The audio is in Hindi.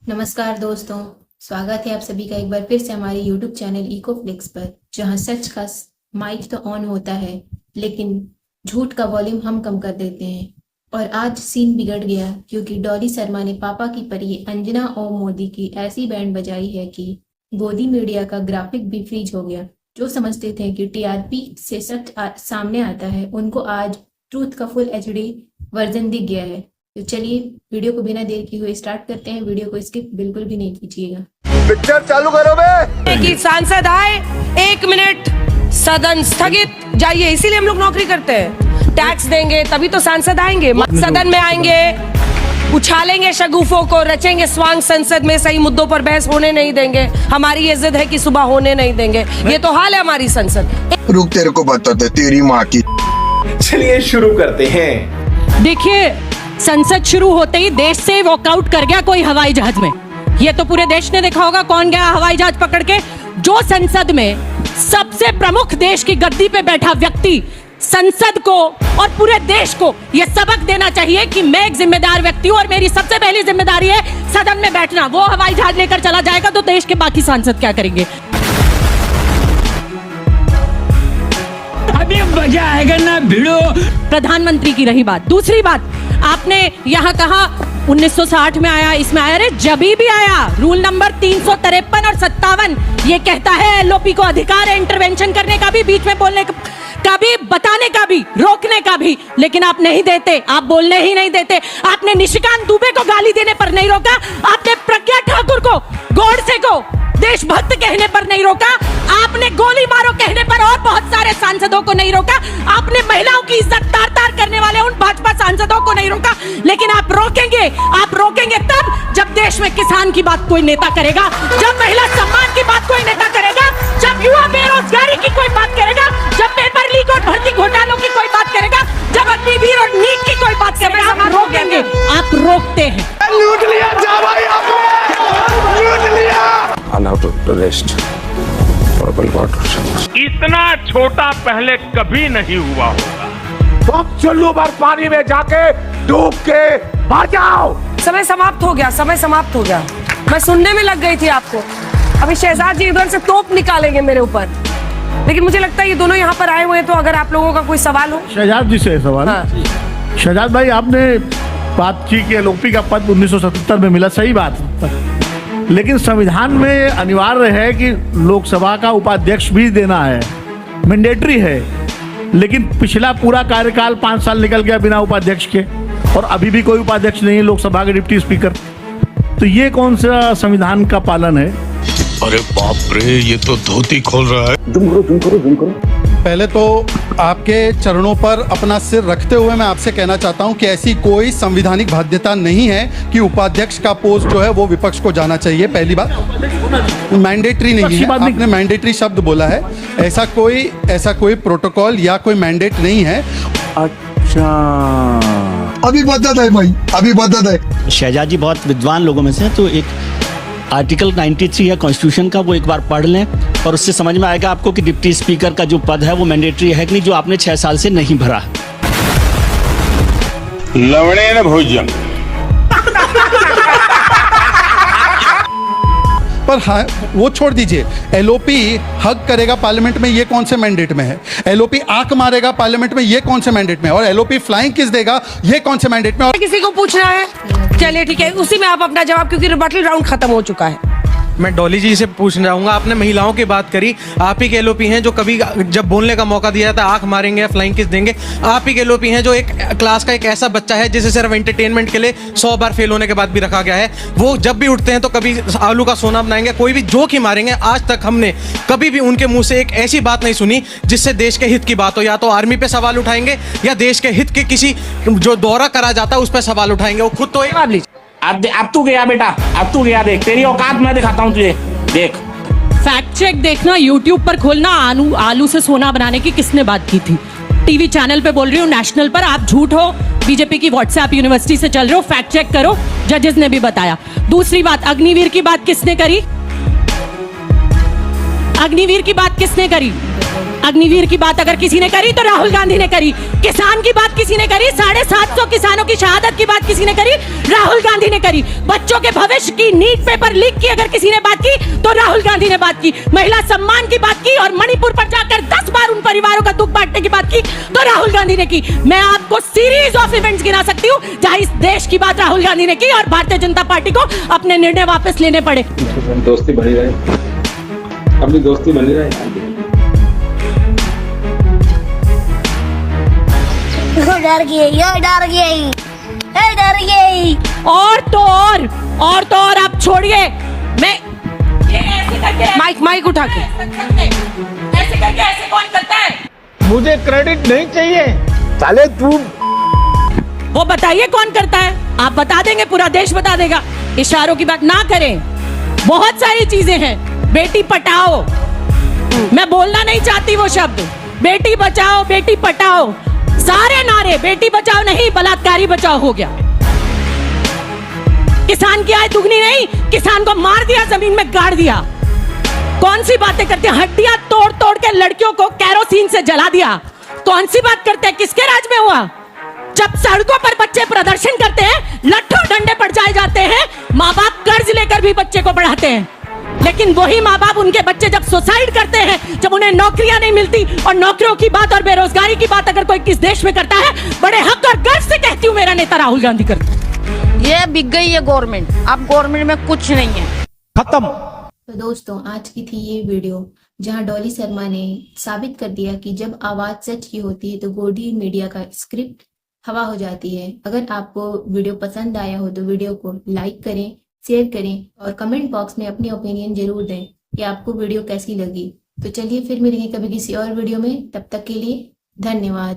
नमस्कार दोस्तों, स्वागत है आप सभी का एक बार फिर से हमारे YouTube चैनल इकोफ्लिक्स पर, जहां सच का माइक तो ऑन होता है लेकिन झूठ का वॉल्यूम हम कम कर देते हैं। और आज सीन बिगड़ गया क्योंकि डॉली शर्मा ने पापा की परी अंजना ओम मोदी की ऐसी बैंड बजाई है कि गोदी मीडिया का ग्राफिक भी फ्रीज हो गया। जो समझते थे कि टीआरपी से सच सामने आता है, उनको आज ट्रूथ का फुल एचडी वर्जन दिख गया है। तो चलिए वीडियो को बिना देर किए हुए स्टार्ट करते हैं। वीडियो को स्किप बिल्कुल भी नहीं कीजिएगा। पिक्चर चालू करो बे। कि सांसद आए 1 मिनट सदन स्थगित, जाइए। इसीलिए हम लोग नौकरी करते हैं, टैक्स देंगे तभी तो सांसद आएंगे। सदन में आएंगे, उछालेंगे शगुफों को, रचेंगे स्वांग संसद में, सही मुद्दों पर बहस होने नहीं देंगे। हमारी ये जिद है कि सुबह होने नहीं देंगे। ये तो हाल है हमारी संसद। रुक, तेरे को बताते तेरी माँ की। चलिए शुरू करते हैं। देखिए, संसद शुरू होते ही देश से वॉकआउट कर गया कोई हवाई जहाज में। ये तो पूरे देश ने देखा होगा कौन गया हवाई जहाज पकड़ के। जो संसद में सबसे प्रमुख देश की गद्दी पे बैठा व्यक्ति संसद को और पूरे देश को ये सबक देना चाहिए कि मैं एक जिम्मेदार व्यक्ति हूं और मेरी सबसे पहली जिम्मेदारी है सदन में बैठना। वो हवाई जहाज लेकर चला जाएगा तो देश के बाकी सांसद क्या करेंगे? अभी मजा आएगा ना भिड़ो। प्रधानमंत्री की रही बात। दूसरी बात, आपने यहाँ कहा 1960 में आया, इसमें आया। अरे जभी भी आया, रूल नंबर 353 और 57 ये कहता है एलओपी को अधिकार है इंटरवेंशन करने का भी, बीच में बोलने का भी, बताने का भी, रोकने का भी। लेकिन आप नहीं देते, आप बोलने ही नहीं देते। आपने निशिकांत दुबे को गाली देने पर नहीं रोका, आपने प्रज्ञा ठाकुर को, गोडसे को देशभक्त कहने पर नहीं रोका, आपने गोली मारो कहने पर और बहुत सारे सांसदों को नहीं रोका, आपने महिलाओं की इज्जत तार तार करने वाले उन भाजपा सांसदों को नहीं रोका। लेकिन आप रोकेंगे तब जब देश में किसान की बात कोई नेता करेगा, जब महिला सम्मान की बात कोई नेता करेगा, जब युवा बेरोजगारी की कोई बात करेगा, जब पेपर लीक और भर्ती घोटालों की कोई बात करेगा, जब अग्निवीर और नीट की कोई बात करेगा, आप रोकेंगे। आप रोकते हैं। लूट लिया जा भाई, आपने लूट लिया। इतना छोटा पहले कभी नहीं हुआ होगा। चलो बार पानी में जाके डूब के आ जाओ। समय समाप्त हो गया। मैं सुनने में लग गई थी आपको। अभी शहजाद जी इधर से तोप निकालेंगे मेरे ऊपर, लेकिन मुझे लगता है ये दोनों यहाँ पर आए हुए हैं, तो अगर आप लोगों का कोई सवाल हो। शहजाद जी से सवाल। हाँ। शहजाद भाई, आपने बात की कि एलओपी का पद 1977 में मिला, सही बात, लेकिन संविधान में अनिवार्य है कि लोकसभा का उपाध्यक्ष भी देना है, मैंडेटरी है। लेकिन पिछला पूरा कार्यकाल 5 साल निकल गया बिना उपाध्यक्ष के, और अभी भी कोई उपाध्यक्ष नहीं है लोकसभा के डिप्टी स्पीकर। तो ये कौन सा संविधान का पालन है? अरे बाप रे, ये तो धोती खोल रहा है। जुम करो। पहले तो आपके चरणों पर अपना सिर रखते हुए मैं आपसे कहना चाहता हूं कि ऐसी कोई संवैधानिक बाध्यता नहीं है कि उपाध्यक्ष का पोस्ट जो है वो विपक्ष को जाना चाहिए। पहली बात, मैंडेटरी नहीं है, आपने मैंडेटरी शब्द बोला है। ऐसा कोई प्रोटोकॉल या कोई मैंडेट नहीं है। अच्छा, अभी बदत है भाई, अभी बदत है। शहजाद जी बहुत विद्वान लोगों में से, तो एक आर्टिकल 93 है कॉन्स्टिट्यूशन का, वो एक बार पढ़ लें और उससे समझ में आएगा आपको कि डिप्टी स्पीकर का जो पद है वो मैंडेटरी है कि नहीं, जो आपने 6 साल से नहीं भरा। लवणेन भोजन। पर हाँ, वो छोड़ दीजिए। एलओपी हक करेगा पार्लियामेंट में, ये कौन से मैंडेट में है? एलओपी आंख मारेगा पार्लियामेंट में, ये कौन से मैंडेट में है? और एलओपी फ्लाइंग किस देगा, ये कौन से मैंडेट में? और किसी को पूछना है? चलिए ठीक है, उसी में आप अपना जवाब, क्योंकि रिबटल राउंड खत्म हो चुका है। मैं डॉली जी से पूछना चाहूंगा, आपने महिलाओं की बात करी, आप ही के एलओपी हैं जो कभी जब बोलने का मौका दिया जाता है आंख मारेंगे या फ्लाइंग किस देंगे। आप ही के एलओपी हैं जो एक क्लास का एक ऐसा बच्चा है जिसे सिर्फ एंटरटेनमेंट के लिए 100 बार फेल होने के बाद भी रखा गया है। वो जब भी उठते हैं तो कभी आलू का सोना बनाएंगे, कोई भी जोक ही मारेंगे। आज तक हमने कभी भी उनके मुंह से एक ऐसी बात नहीं सुनी जिससे देश के हित की बात हो। या तो आर्मी पे सवाल उठाएंगे या देश के हित के किसी जो दौरा करा जाता है उस पर सवाल उठाएंगे। वो खुद तो अब तू गया बेटा, अब तू गया, देख तेरी औकात मैं दिखाता हूँ तुझे, देख। फैक्ट चेक देखना, यूट्यूब पर खोलना, आलू से सोना बनाने की किसने बात की थी। टीवी चैनल पे बोल रही हूँ, नेशनल पर आप झूठ हो, बीजेपी की व्हाट्सएप यूनिवर्सिटी से चल रहे हो, फैक्ट चेक करो, जजेस ने भी बताया। दूसरी बात, अग्निवीर की बात किसने करी? अग्निवीर की बात अगर किसी ने करी तो राहुल गांधी ने करी, किसान की बात किसी ने करी, 750 किसानों की शहादत की बात किसी ने करी, राहुल गांधी ने करी, बच्चों के भविष्य की नीट पेपर लीक की अगर किसी ने बात की तो राहुल गांधी ने बात की, महिला सम्मान की बात की और मणिपुर पर जाकर 10 बार उन परिवारों का दुख बांटने की बात की तो राहुल गांधी ने की। मैं आपको सीरीज ऑफ इवेंट्स गिना सकती हूँ जहां इस देश की बात राहुल गांधी ने की और भारतीय जनता पार्टी को अपने निर्णय वापस लेने पड़े। दोस्ती बनी रहे, अपनी दोस्ती बनी रहे। डर गई। और तो और आप छोड़िए, मैं ये ऐसे करके माइक उठा के ऐसे करके ऐसे कौन करता है? मुझे क्रेडिट नहीं चाहिए। साले तू वो बताइए कौन करता है? आप बता देंगे, पूरा देश बता देगा। इशारों की बात ना करें, बहुत सारी चीजें हैं। बेटी पटाओ, मैं बोलना नहीं चाहती वो शब्द, बेटी बचाओ बेटी पटाओ, सारे नारे बेटी बचाओ नहीं बलात्कारी बचाओ हो गया। किसान की आय दुगनी नहीं, किसान को मार दिया, जमीन में गाड़ दिया। कौन सी बातें करते हैं? हड्डियां तोड़ तोड़ के लड़कियों को कैरोसिन से जला दिया। कौन सी बात करते हैं? किसके राज में हुआ? जब सड़कों पर बच्चे प्रदर्शन करते हैं, लट्ठों डंडे पड़ जाए जाते हैं, माँ बाप कर्ज लेकर भी बच्चे को पढ़ाते हैं। लेकिन वही माँ बाप उनके बच्चे जब सुसाइड करते हैं, जब उन्हें नौकरियां नहीं मिलती, और नौकरियों की बात और बेरोजगारी की बात अगर कोई किस देश में करता है, बड़े हक और गर्व से कहती हूँ मेरा नेता राहुल गांधी करता है। ये बिक गई है गवर्नमेंट, अब गवर्नमेंट में कुछ नहीं है, खत्म। तो दोस्तों, आज की थी ये वीडियो जहां डॉली शर्मा ने साबित कर दिया कि जब आवाज सच की होती है तो गोडी मीडिया का स्क्रिप्ट हवा हो जाती है। अगर आपको वीडियो पसंद आया हो तो वीडियो को लाइक करें, शेयर करें और कमेंट बॉक्स में अपनी ओपिनियन जरूर दें कि आपको वीडियो कैसी लगी। तो चलिए फिर मिलेंगे कभी किसी और वीडियो में, तब तक के लिए धन्यवाद।